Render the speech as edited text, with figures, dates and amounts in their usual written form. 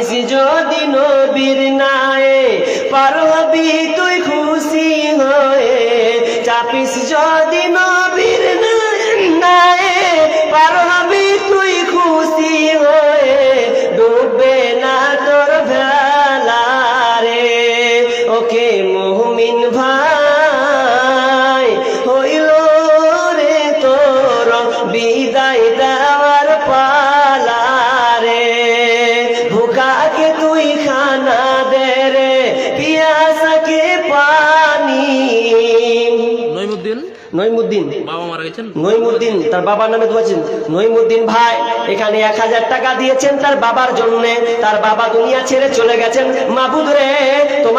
চাপিস যদি নবীর নায়ে পার হবি তুই খুশি হয়ে, চাপিস যদি নবীর নায়ে পার হবি তুই খুশি হয়ে, ডুববে না তোর ভেলা রে। ওকে মুমিন ভাই, হইল রে তোর বিদায় দেওয়ার পালা রে। ভুকাকে তুই খানা দে রে, পিয়াসাকে পানি। নইমুদ্দিন বাবা মারা গেছেন, নইমুদ্দিন তার বাবার নামে দোয়াছেন। নইমুদ্দিন ভাই এখানে 1000 টাকা দিয়েছেন তার বাবার জন্য। তার বাবা দুনিয়া ছেড়ে চলে গেছেন। মাবুদ রে তোমার